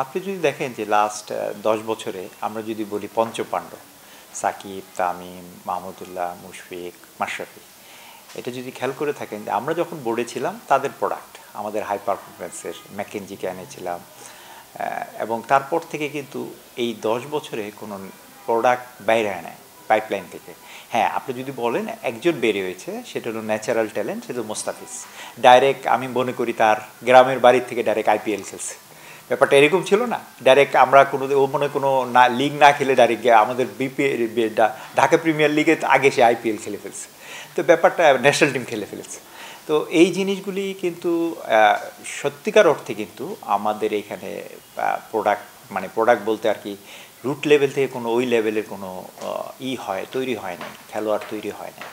আপনি যদি দেখেন যে লাস্ট ১০ বছরে আমরা যদি বলি পঞ্চপাণ্ডব সাকিব, তামিম, মাহমুদুল্লাহ, মুশফিক, মাশরাফি, এটা যদি খেয়াল করে থাকেন যে আমরা যখন বোর্ডে ছিলাম তাদের প্রোডাক্ট আমাদের হাই পারফরমেন্সের ম্যাকেনজিকে এনেছিলাম, এবং তারপর থেকে কিন্তু এই ১০ বছরে কোনো প্রোডাক্ট বাইরে আনে পাইপলাইন থেকে। হ্যাঁ, আপনি যদি বলেন একজন বের হয়েছে, সেটা হলো ন্যাচারাল ট্যালেন্ট, সেটা মোস্তাফিজ। ডাইরেক্ট আমি মনে করি তার গ্রামের বাড়ির থেকে ডাইরেক্ট আইপিএল খেলছে। ব্যাপারটা এরকম ছিল না, ডাইরেক্ট আমরা কোনো ও মনে কোনো না লিগ না খেলে ডাইরেক্ট আমাদের ঢাকা প্রিমিয়ার লিগে আগে সে আইপিএল খেলে ফেলছে। তো ব্যাপারটা ন্যাশনাল টিম খেলে ফেলেছে। তো এই জিনিসগুলি কিন্তু সত্যিকার অর্থে কিন্তু আমাদের এইখানে প্রোডাক্ট, মানে প্রোডাক্ট বলতে আর কি রুট লেভেল থেকে কোনো ওই লেভেলের কোনো তৈরি হয় নাই, খেলোয়াড় তৈরি হয় নাই।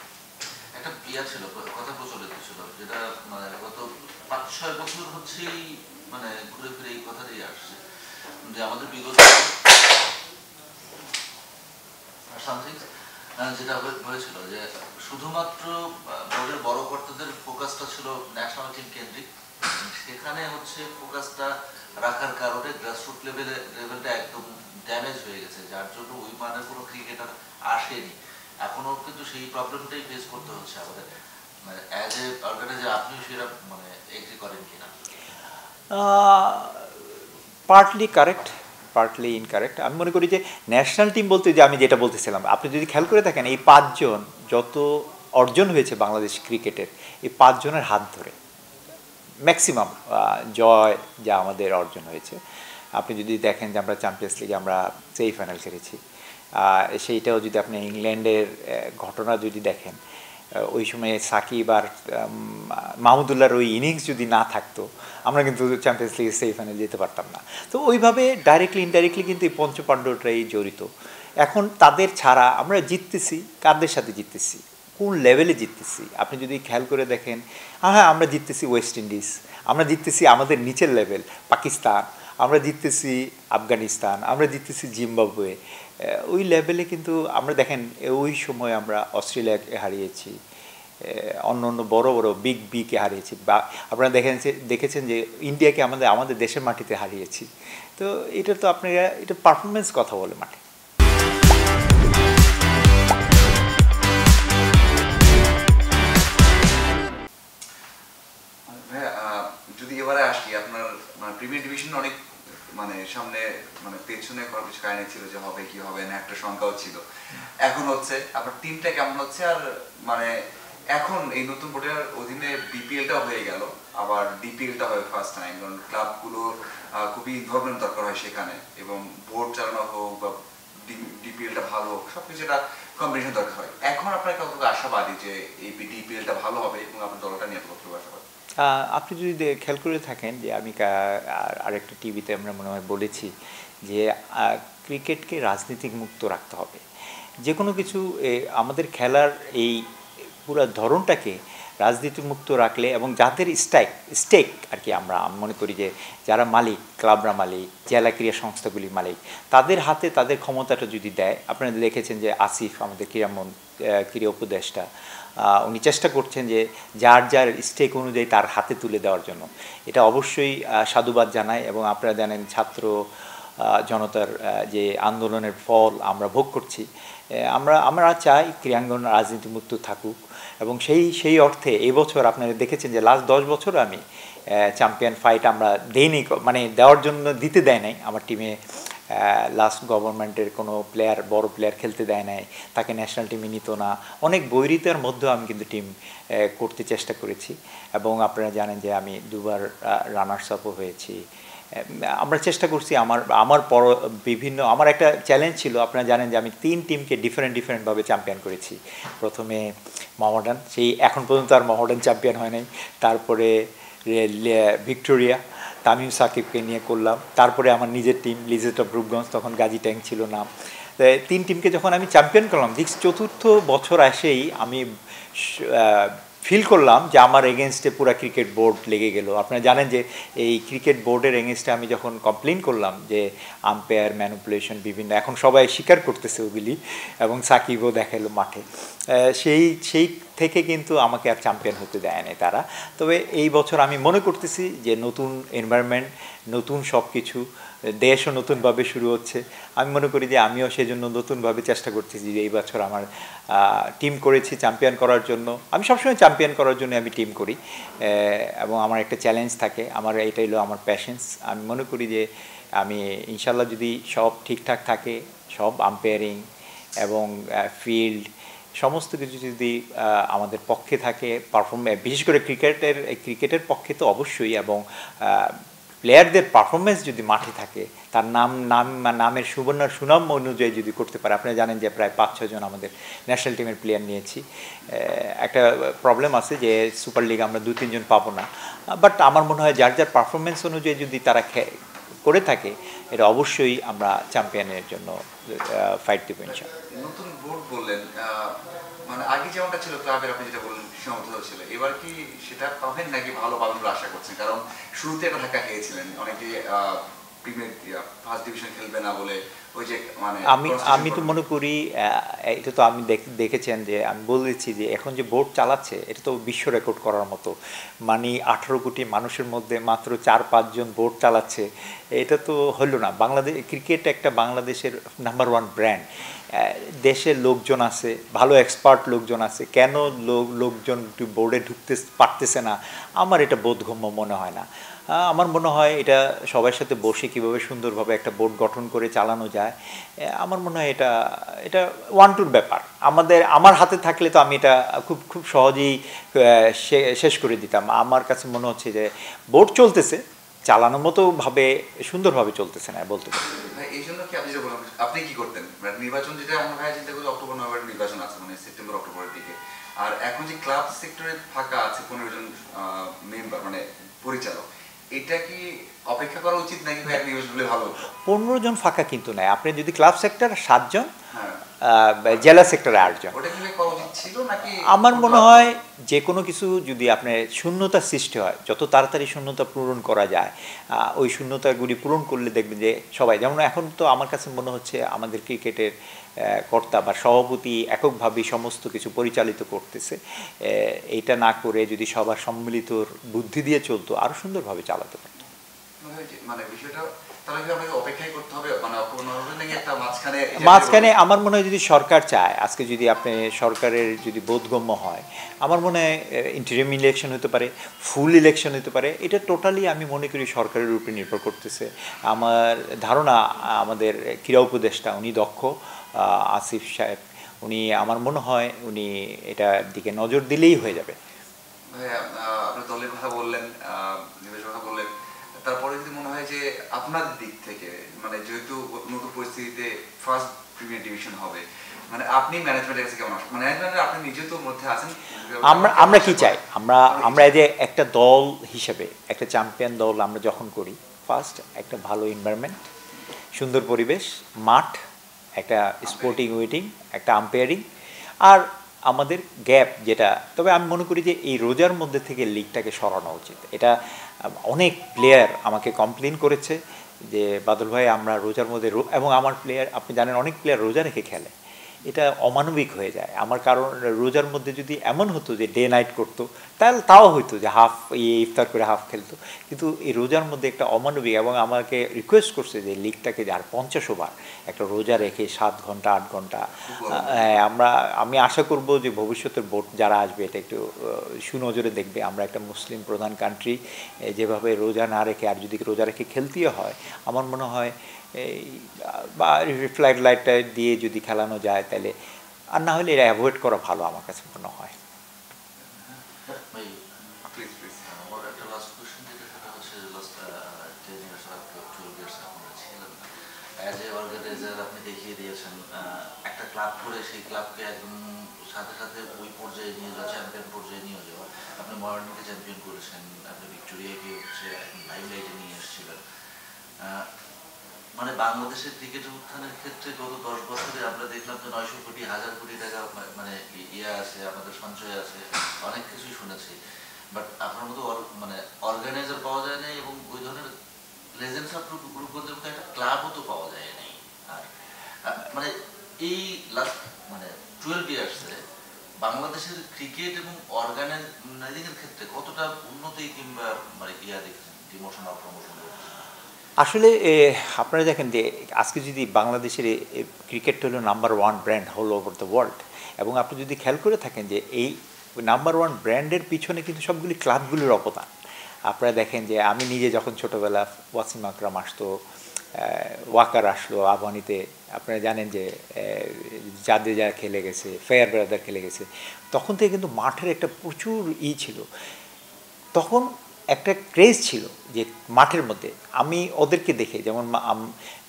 একটা ইয়া ছিল, কথা প্রচলিত ছিল, যেটা মানে গত ৫-৬ বছর হচ্ছেই মানে ঘুরে ফিরে এই কথাটাই আসছে যে আমাদের বিগত সামথিং যেটা হয়েছিল যে শুধুমাত্র বোর্ডের বড় কর্তাদের ফোকাসটা ছিল ন্যাশনাল টিম কেন্দ্রিক। সেখানে হচ্ছে ফোকাসটা রাখার কারণে গ্রাসরুট লেভেলটা একদম ড্যামেজ হয়ে গেছে, যার জন্য ওই মানের কোনো ক্রিকেটার আসেনি। এখনো কিন্তু সেই প্রবলেমটাই ফেস করতে হচ্ছে আমাদের, মানে অ্যাজ এ অর্গানাইজার আপনিও সেটা মানে এগ্রি করেন কিনা? Partly correct, partly incorrect. আমি মনে করি যে ন্যাশনাল টিম বলতে যে আমি যেটা বলতেছিলাম, আপনি যদি খেয়াল করে থাকেন এই ৫ জন যত অর্জন হয়েছে বাংলাদেশ ক্রিকেটের, এই ৫ জনের হাত ধরে ম্যাক্সিমাম জয় যা আমাদের অর্জন হয়েছে। আপনি যদি দেখেন যে আমরা চ্যাম্পিয়ন্স লিগে আমরা সেমিফাইনাল খেলেছি, সেইটাও যদি আপনি ইংল্যান্ডের ঘটনা যদি দেখেন, ওই সময়ে সাকিব আর মাহমুদুল্লাহর ওই ইনিংস যদি না থাকতো আমরা কিন্তু চ্যাম্পিয়ন্স লিগের সেমিফাইনালে যেতে পারতাম না। তো ওইভাবে ডাইরেক্টলি ইনডাইরেক্টলি কিন্তু এই পঞ্চপাণ্ডবটাই জড়িত। এখন তাদের ছাড়া আমরা জিততেছি, কাদের সাথে জিততেছি, কোন লেভেলে জিততেছি আপনি যদি খেয়াল করে দেখেন। হ্যাঁ, আমরা জিততেছি ওয়েস্ট ইন্ডিজ, আমরা জিততেছি আমাদের নিচের লেভেল পাকিস্তান, আমরা জিততেছি আফগানিস্তান, আমরা জিততেছি জিম্বাবুয়ে। ওই লেভেলে কিন্তু আমরা দেখেন ওই সময় আমরা অস্ট্রেলিয়াকে হারিয়েছি, অন্য অন্য বড় বড় বিগকে হারিয়েছি, বা আপনারা দেখেছেন যে ইন্ডিয়াকে আমাদের দেশের মাটিতে হারিয়েছি। তো এটা তো আপনারা এটা পারফরমেন্স কথা বলে মাঠে। যদি এবারে আসি আপনার মানে প্রিমিয়ার ডিভিশন অনেক মানে সামনে মানে পেছনে কিছু কাহিনী ছিল যে হবে কি হবে না, একটা সংখ্যাও ছিল। এখন হচ্ছে আপনার টিমটা কেমন হচ্ছে, আর মানে এখন এই নতুন বোর্ডের অধীনে বিপিএলটা হয়ে গেল, আবার ডিপিএলটা হবে ফার্স্ট টাইম, কারণ ক্লাবগুলো খুবই ইনভলভমেন্ট দরকার হয় সেখানে, এবং বোর্ড চালানো হোক বা ডিপিএলটা ভালো হোক সবকিছু একটা কম্বিনেশন দরকার হয়। এখন আপনার কতটুকু আশাবাদী যে এই ডিপিএলটা ভালো হবে এবং আপনার দলটা নিয়ে কতটুকু আশাবাদী? আপনি যদি খেয়াল করে থাকেন যে আমি আরেকটা টিভিতে আমরা মনে হয় বলেছি যে ক্রিকেটকে রাজনীতিক মুক্ত রাখতে হবে। যে কোনো কিছু আমাদের খেলার এই পুরো ধরনটাকে রাজনীতি মুক্ত রাখলে, এবং যাদের স্টেক আর কি, আমরা মনে করি যে যারা মালিক, ক্লাবরা মালিক, জেলা ক্রীড়া সংস্থাগুলি মালিক, তাদের হাতে তাদের ক্ষমতাটা যদি দেয়। আপনারা দেখেছেন যে আসিফ আমাদের ক্রীড়া উপদেষ্টা, উনি চেষ্টা করছেন যে যার যার স্টেক অনুযায়ী তার হাতে তুলে দেওয়ার জন্য। এটা অবশ্যই সাধুবাদ জানায়, এবং আপনারা জানেন ছাত্র জনতার যে আন্দোলনের ফল আমরা ভোগ করছি। আমরা চাই ক্রীড়াঙ্গন রাজনীতিমুক্ত থাকুক, এবং সেই অর্থে এই বছর আপনারা দেখেছেন যে লাস্ট 10 বছর আমি চ্যাম্পিয়ন ফাইট আমরা দেইনি, মানে দেওয়ার জন্য দিতে দেয় নাই আমার টিমে। লাস্ট গভর্নমেন্টের কোনো বড় প্লেয়ার খেলতে দেয় নাই, তাকে ন্যাশনাল টিমে নিত না। অনেক বৈরিতার মধ্যেও আমি কিন্তু টিম করতে চেষ্টা করেছি, এবং আপনারা জানেন যে আমি 2বার রানার্স আপও হয়েছি। আমরা চেষ্টা করছি আমার একটা চ্যালেঞ্জ ছিল, আপনারা জানেন যে আমি 3 টিমকে ডিফারেন্টভাবে চ্যাম্পিয়ন করেছি। প্রথমে মোহামেডান, সেই এখন পর্যন্ত আর মোহামেডান চ্যাম্পিয়ন হয় নাই। তারপরে ভিক্টোরিয়া, তামিম সাকিবকে নিয়ে করলাম। তারপরে আমার নিজের টিম লিজেট অফ রূপগঞ্জ, তখন গাজী ট্যাঙ্ক ছিল নাম। 3 টিমকে যখন আমি চ্যাম্পিয়ন করলাম, ঠিক 4র্থ বছর আসেই আমি ফিল করলাম যে আমার এগেনস্টে পুরা ক্রিকেট বোর্ড লেগে গেল। আপনারা জানেন যে এই ক্রিকেট বোর্ডের এগেনস্টে আমি যখন কমপ্লেন করলাম যে আম্পায়ার ম্যানিপুলেশন বিভিন্ন, এখন সবাই স্বীকার করতেছে ওগুলি, এবং সাকিবও দেখালো মাঠে। সেই থেকে কিন্তু আমাকে আর চ্যাম্পিয়ন হতে দেয় না তারা। তবে এই বছর আমি মনে করতেছি যে নতুন এনভায়রনমেন্ট, নতুন সব কিছু, দেশও নতুনভাবে শুরু হচ্ছে। আমি মনে করি যে আমিও সেই জন্য নতুনভাবে চেষ্টা করতেছি যে এই বছর আমার টিম করেছি চ্যাম্পিয়ন করার জন্য। আমি সবসময় চ্যাম্পিয়ন করার জন্য আমি টিম করি, এবং আমার একটা চ্যালেঞ্জ থাকে, আমার এইটাই হলো আমার প্যাশন্স। আমি মনে করি যে আমি ইনশাল্লাহ যদি সব ঠিকঠাক থাকে, সব আম্পায়ারিং এবং ফিল্ড সমস্ত কিছু যদি আমাদের পক্ষে থাকে, বিশেষ করে ক্রিকেটের পক্ষে তো অবশ্যই, এবং প্লেয়ারদের পারফরমেন্স যদি মাঠে থাকে, তার নামের সুনাম অনুযায়ী যদি করতে পারে। আপনারা জানেন যে প্রায় 5-6 জন আমাদের ন্যাশনাল টিমের প্লেয়ার নিয়েছি। একটা প্রবলেম আছে যে সুপার লিগ আমরা 2-3 জন পাবো না, বাট আমার মনে হয় যার যার পারফরমেন্স অনুযায়ী যদি তারা করে থাকে, এটা অবশ্যই আমরা চ্যাম্পিয়নের জন্য ফাইট দেবো ইনশাআল্লাহ। নতুন বোর্ড বললেন, মানে আগে যেমনটা ছিল ক্লাবের, আপনি যেটা বললেন সীমাবদ্ধ ছিল, এবার কি সেটা পাবেন নাকি ভালো পাবেন বলে আশা করছেন? কারণ শুরুতে একটা ধাক্কা খেয়েছিলেন অনেকে, প্রিমিয়ার ফার্স্ট ডিভিশন খেলবে না বলে, ওই যে মানে আমি তো মনে করি এটা তো আমি দেখেছেন যে আমি বলেছি যে এখন যে বোর্ড চালাচ্ছে এটা তো বিশ্ব রেকর্ড করার মতো। মানে 18 কোটি মানুষের মধ্যে মাত্র 4-5 জন বোর্ড চালাচ্ছে, এটা তো হলো না। বাংলাদেশ ক্রিকেট একটা বাংলাদেশের নাম্বার 1 ব্র্যান্ড। দেশের লোকজন আছে, ভালো এক্সপার্ট লোকজন আছে, কেন লোকজন বোর্ডে ঢুকতে পারতেছে না? আমার এটা বোধগম্য মনে হয় না। আমার মনে হয় এটা সবার সাথে বসে কীভাবে সুন্দরভাবে একটা বোর্ড গঠন করে চালানো যায়, আমার মনে হয় এটা 1-2 ব্যাপার। আমার হাতে থাকলে তো আমি এটা খুব সহজেই শেষ করে দিতাম। আমার কাছে মনে হচ্ছে যে বোর্ড চলতেছে, চালানোর মতো ভাবে সুন্দরভাবে চলতেছে না বলতে পারি। এই জন্য কি আপনি যে বললাম, আপনি কি করতেন নির্বাচন, যেটা আমরা ভাই চিন্তা করি অক্টোবর নভেম্বর নির্বাচন আছে, মানে সেপ্টেম্বর অক্টোবরের দিকে, আর এখন যে ক্লাব সেক্টরে ফাঁকা আছে 15 জন মেম্বার মানে পরিচালক, এটা কি অপেক্ষা করা উচিত নাকি ভাই নির্বাচন হলে ভালো? 15 জন ফাঁকা কিন্তু নাই। আপনি যদি ক্লাব সেক্টর 7 জন, জেলা সেক্টরে 8 জন। আমার মনে হয় যে কোনো কিছু যদি আপনার শূন্যতা সৃষ্টি হয়, যত তাড়াতাড়ি শূন্যতা পূরণ করা যায়, ওই শূন্যতাগুলি পূরণ করলে দেখবেন যে সবাই, যেমন এখন তো আমার কাছে মনে হচ্ছে আমাদের ক্রিকেটের কর্তা বা সভাপতি এককভাবেই সমস্ত কিছু পরিচালিত করতেছে। এইটা না করে যদি সবার সম্মিলিত বুদ্ধি দিয়ে চলতো, আরও সুন্দরভাবে চালাতে পারত। মানে বিষয়টা মাঝখানে আমার মনে হয় যদি সরকার চায়, আজকে যদি আপনি সরকারের যদি বোধগম্য হয়, আমার মনে হয় ইন্টারিম ইলেকশন হতে পারে, ফুল ইলেকশন হতে পারে। এটা টোটালি আমি মনে করি সরকারের উপরে নির্ভর করতেছে। আমার ধারণা আমাদের ক্রীড়া উপদেষ্টা উনি দক্ষ, আসিফ সাহেব, উনি আমার মনে হয় উনি এটার দিকে নজর দিলেই হয়ে যাবে। আপনার দলের কথা বললেন, নিবেশের কথা বললেন, তারপরে যদি মনে হয় যে আপনার দিক থেকে, মানে যেহেতু নতুন পরিস্থিতিতে ফার্স্ট প্রিমিয়ার ডিভিশন হবে, মানে আপনি ম্যানেজমেন্টের কাছে কেমন আসেন? ম্যানেজমেন্টের আপনি নিজে তো মধ্যে আছেন, আমরা কি চাই, আমরা যে একটা দল হিসেবে একটা চ্যাম্পিয়ন দল আমরা যখন করি, ফার্স্ট একটা ভালো এনভায়রনমেন্ট, সুন্দর পরিবেশ, মাঠ, একটা স্পোর্টিং উইটিং, একটা আম্পায়ারিং, আর আমাদের গ্যাপ যেটা, তবে আমি মনে করি যে এই রোজার মধ্যে থেকে লিগটাকে সরানো উচিত। এটা অনেক প্লেয়ার আমাকে কমপ্লেন করেছে যে বাদল ভাই আমরা রোজার মধ্যে, এবং আমার প্লেয়ার আপনি জানেন অনেক প্লেয়ার রোজা রেখে খেলে, এটা অমানবিক হয়ে যায় আমার। কারণ রোজার মধ্যে যদি এমন হতো যে ডে নাইট করতো, তাহলে তাও হইতো যে হাফ ইফতার করে হাফ খেলতো, কিন্তু এই রোজার মধ্যে একটা অমানবিক, এবং আমাকে রিকোয়েস্ট করছে যে লিগটাকে আর 50 ওভার একটা রোজা রেখে 7 ঘন্টা 8 ঘন্টা। আমি আশা করব যে ভবিষ্যতের বোর্ড যারা আসবে এটা একটু সুনজরে দেখবে। আমরা একটা মুসলিম প্রধান কান্ট্রি, যেভাবে রোজা না রেখে আর যদি রোজা রেখে খেলতেও হয়, আমার মনে হয় এই বা ফ্ল্যাগ লাইটটা দিয়ে যদি খেলানো যায় তাহলে, আর না হলে এটা অ্যাভয়েড করা ভালো আমার কাছে মনে হয়। আপনি দেখিয়ে দিয়েছেন একটা ক্লাব করে সেই ক্লাবকে একদম সাথে সাথে ওই পর্যায়ে নিয়ে যাওয়া, চ্যাম্পিয়ন পর্যায়ে নিয়ে যাওয়া। আপনি মর্নিংকে চ্যাম্পিয়ন করেছেন, আপনি ভিক্টোরিয়াকে হচ্ছে লাইমলাইটে নিয়ে এসেছিলেন। মানে বাংলাদেশের ক্রিকেটের উত্থানের ক্ষেত্রে গত 10 বছরে আমরা দেখলাম যে 900 কোটি 1000 কোটি টাকা মানে ইয়ে আছে, আমাদের সঞ্চয় আছে, অনেক কিছুই শুনেছি, বাট আপনার মতো মানে অর্গানাইজার পাওয়া যায় না, এবং ওই ধরনের লেজেন্ডস অফ রূপগঞ্জের মতো একটা ক্লাবও তো পাওয়া যায় নাই। আর মানে এই লাস্ট মানে 12 ইয়ার্সে বাংলাদেশের ক্রিকেট এবং অর্গানাইজিংয়ের ক্ষেত্রে কতটা উন্নতি কিংবা মানে ইয়া দেখেছেন, ডিমোশন বা প্রমোশন? আসলে আপনারা দেখেন যে আজকে যদি বাংলাদেশের ক্রিকেটটা হলো number one brand whole over the world, এবং আপনি যদি খেয়াল করে থাকেন যে এই নাম্বার ওয়ান ব্র্যান্ডের পিছনে কিন্তু সবগুলি ক্লাবগুলির অবদান। আপনারা দেখেন যে আমি নিজে যখন ছোটোবেলা ওয়াসিম আকরাম আসতো, ওয়াকার আসলো আবাহনীতে, আপনারা জানেন যে জাদেজা খেলে গেছে, ফেয়ার ব্রাদার খেলে গেছে, তখন থেকে কিন্তু মাঠের একটা প্রচুর ছিল। তখন একটা ক্রেজ ছিল যে মাঠের মধ্যে আমি ওদেরকে দেখে, যেমন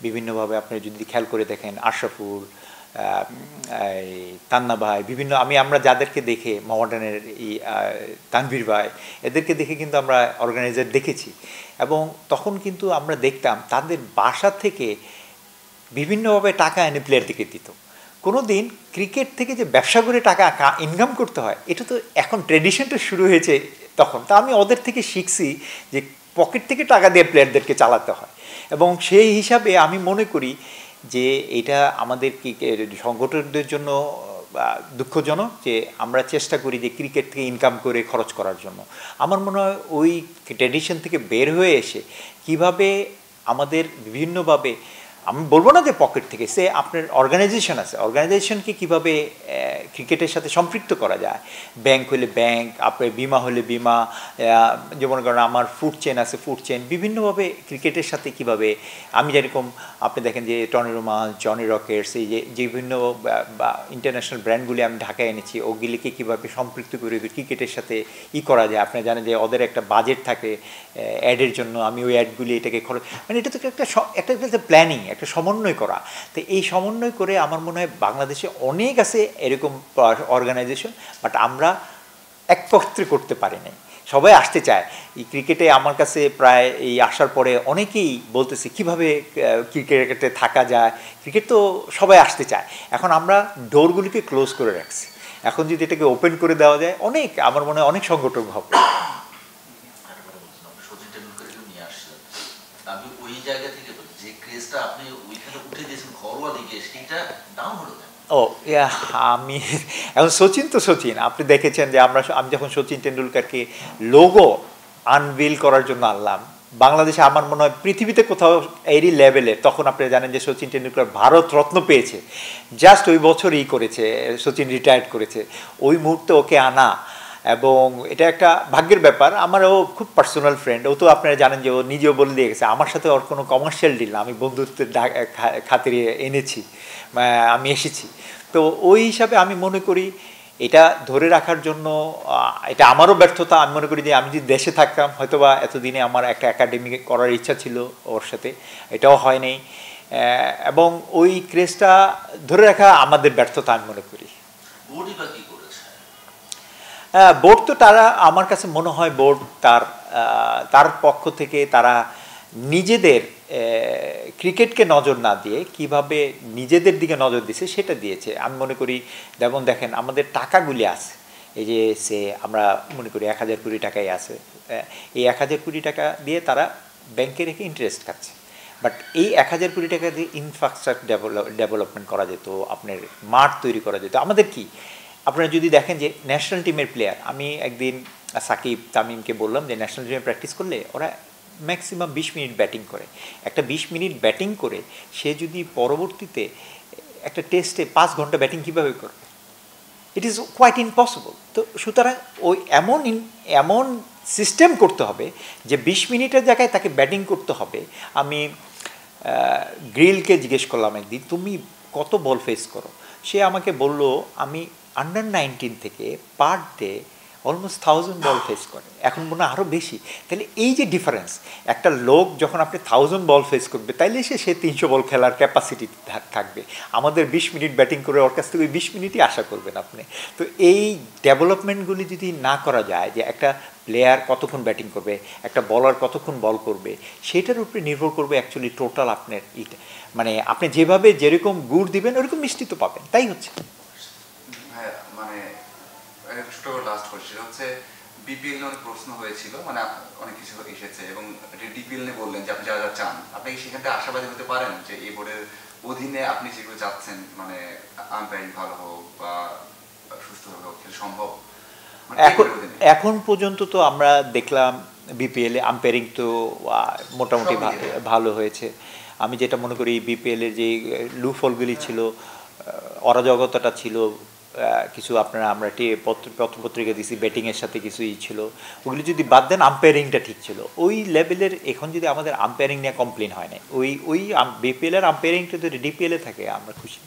বিভিন্নভাবে আপনি যদি খেয়াল করে দেখেন আশরাফুল, তান্না ভাই, বিভিন্ন আমরা যাদেরকে দেখে মহাডানের তানভীর ভাই, এদেরকে দেখে কিন্তু আমরা অর্গানাইজার দেখেছি। এবং তখন কিন্তু আমরা দেখতাম তাদের বাসা থেকে বিভিন্নভাবে টাকা এনে প্লেয়ারদেরকে দিত। কোনো দিন ক্রিকেট থেকে যে ব্যবসা করে টাকা ইনকাম করতে হয়, এটা তো এখন ট্রেডিশনটা শুরু হয়েছে তখন। তা আমি ওদের থেকে শিখছি যে পকেট থেকে টাকা দিয়ে প্লেয়ারদেরকে চালাতে হয়। এবং সেই হিসাবে আমি মনে করি যে এটা আমাদের সংগঠনদের জন্য দুঃখজনক যে আমরা চেষ্টা করি যে ক্রিকেট থেকে ইনকাম করে খরচ করার জন্য। আমার মনে হয় ওই ট্র্যাডিশন থেকে বের হয়ে এসে কিভাবে আমাদের বিভিন্নভাবে, আমি বলবো না যে পকেট থেকে, সে আপনার অর্গানাইজেশন আছে, অর্গানাইজেশনকে কীভাবে ক্রিকেটের সাথে সম্পৃক্ত করা যায়। ব্যাংক হলে ব্যাংক, আপনার বিমা হলে বিমা, যেমন কারণ আমার ফুড চেন আছে, ফুড চেন, বিভিন্নভাবে ক্রিকেটের সাথে কিভাবে, আমি যেরকম আপনি দেখেন যে টনি রোমান্স, জনি রকেটস, এই যে বিভিন্ন বা ইন্টারন্যাশনাল ব্র্যান্ডগুলি আমি ঢাকায় এনেছি, ওগুলিকে কীভাবে সম্পৃক্ত করে ক্রিকেটের সাথে করা যায়। আপনি জানেন যে ওদের একটা বাজেট থাকে অ্যাডের জন্য, আমি ওই অ্যাডগুলি এটাকে খরচ, মানে এটা তো একটা প্ল্যানিং, একটা সমন্বয় করা। তো এই সমন্বয় করে আমার মনে হয় বাংলাদেশে অনেক আছে এরকম অর্গানাইজেশন, বাট আমরা একত্রে করতে পারি নাই। সবাই আসতে চায় এই ক্রিকেটে। আমার কাছে প্রায় এই আসার পরে অনেকেই বলতেছে কীভাবে ক্রিকেটে থাকা যায়, ক্রিকেট তো সবাই আসতে চায়। এখন আমরা ডোরগুলিকে ক্লোজ করে রাখছি, এখন যদি এটাকে ওপেন করে দেওয়া যায়, অনেক আমার মনে হয় অনেক সংগঠন হবে। সচিন টেন্ডুলকারকে নিয়ে আসছিলেন, আমি ওই জায়গা থেকে যে ক্রেজটা আপনি ওইখানে উঠে দিয়েছেন ঘরোয়া দিকে, সেটা ডাউন হলো কেন? ও আমি এখন সচিন তো সচিন, আপনি দেখেছেন যে আমি যখন সচিন টেন্ডুলকারকে লোগো আনভিল করার জন্য আনলাম বাংলাদেশে, আমার মনে হয় পৃথিবীতে কোথাও এরই লেভেলে, তখন আপনি জানেন যে সচিন টেন্ডুলকার ভারত রত্ন পেয়েছে, জাস্ট ওই বছরই করেছে, সচিন রিটায়ার্ড করেছে, ওই মুহূর্তে ওকে আনা, এবং এটা একটা ভাগ্যের ব্যাপার। আমারও খুব পার্সোনাল ফ্রেন্ড, ও তো আপনারা জানেন যে ও নিজেও বলে দিয়ে গেছে, আমার সাথে ওর কোনো কমার্শিয়াল ডিল না, আমি বন্ধুত্বের খাতিরে এনেছি, আমি এসেছি। তো ওই হিসাবে আমি মনে করি এটা ধরে রাখার জন্য, এটা আমারও ব্যর্থতা। আমি মনে করি যে আমি যদি দেশে থাকতাম হয়তোবা এতদিনে আমার একটা একাডেমি করার ইচ্ছা ছিল ওর সাথে, এটাও হয় নাই। এবং ওই ক্রেজটা ধরে রাখা আমাদের ব্যর্থতা আমি মনে করি। বোর্ড তো তারা, আমার কাছে মনে হয় বোর্ড তার পক্ষ থেকে তারা নিজেদের ক্রিকেটকে নজর না দিয়ে কিভাবে নিজেদের দিকে নজর দিছে সেটা দিয়েছে। আমি মনে করি যেমন দেখেন আমাদের টাকাগুলি আছে, এই যে আমরা মনে করি 1000 কোটি টাকাই আছে, এই 1000 কোটি টাকা দিয়ে তারা ব্যাংকে রেখে ইন্টারেস্ট খাচ্ছে। বাট এই 1000 কোটি টাকা দিয়ে ইনফ্রাস্ট্রাকচার ডেভেলপমেন্ট করা যেত, আপনার মাঠ তৈরি করা যেত। আমাদের কি আপনারা যদি দেখেন যে ন্যাশনাল টিমের প্লেয়ার, আমি একদিন সাকিব তামিমকে বললাম যে ন্যাশনাল টিমে প্র্যাকটিস করলে ওরা ম্যাক্সিমাম 20 মিনিট ব্যাটিং করে, একটা 20 মিনিট ব্যাটিং করে সে যদি পরবর্তীতে একটা টেস্টে 5 ঘন্টা ব্যাটিং কীভাবে করবে, ইট ইজ কোয়াইট ইম্পসিবল। তো সুতরাং ওই এমন সিস্টেম করতে হবে যে 20 মিনিটের জায়গায় তাকে ব্যাটিং করতে হবে। আমি গ্রিলকে জিজ্ঞেস করলাম একদিন, তুমি কত বল ফেস করো? সে আমাকে বলল আমি আন্ডার-19 থেকে per day almost 1000 ball face করে, এখন মনে হয় আরও বেশি। তাহলে এই যে ডিফারেন্স, একটা লোক যখন আপনি 1000 বল ফেস করবে তাইলে সে 300 বল খেলার ক্যাপাসিটি থাকবে। আমাদের 20 মিনিট ব্যাটিং করে ওর কাছ থেকে ওই 20 মিনিটই আশা করবেন আপনি। তো এই ডেভেলপমেন্টগুলি যদি না করা যায়, যে একটা প্লেয়ার কতক্ষণ ব্যাটিং করবে, একটা বলার কতক্ষণ বল করবে, সেটার উপরে নির্ভর করবে অ্যাকচুয়ালি টোটাল আপনার মানে আপনি যেভাবে যেরকম গুড় দিবেন ওরকম মিষ্টি তো পাবেন, তাই হচ্ছে। মানে ছোট লাস্ট কোশ্চেন হচ্ছে, বিপিএল নিয়ে অনেক প্রশ্ন হয়েছিল, মানে অনেক কিছু এসেছে, এবং ডিপিএল নিয়ে বললেন যে আপনি যা যা চান, আপনি কি সেখান থেকে আশাবাদী হতে পারেন যে এই বোর্ডের অধীনে আপনি যেগুলো চাচ্ছেন, মানে আম্পায়ারিং ভালো হোক বা সুস্থভাবে হোক, সেটা সম্ভব? এখন পর্যন্ত তো আমরা দেখলাম বিপিএলে আম্পায়ারিং তো মোটামুটি ভালো হয়েছে। আমি যেটা মনে করি বিপিএলের যে লুফলগুলি ছিল, অরাজকতাটা ছিল, কিছু আপনারা আমরা পত্রপত্রিকা দিছি ব্যাটিংয়ের সাথে কিছুই ছিল, ওগুলি যদি বাদ দেন আম্পায়ারিংটা ঠিক ছিল ওই লেভেলের। এখন যদি আমাদের আম্পায়ারিং নিয়ে কমপ্লেন হয় না, ওই বিপিএলের আম্পায়ারিংটা যদি ডিপিএলে থাকে আমরা খুশি।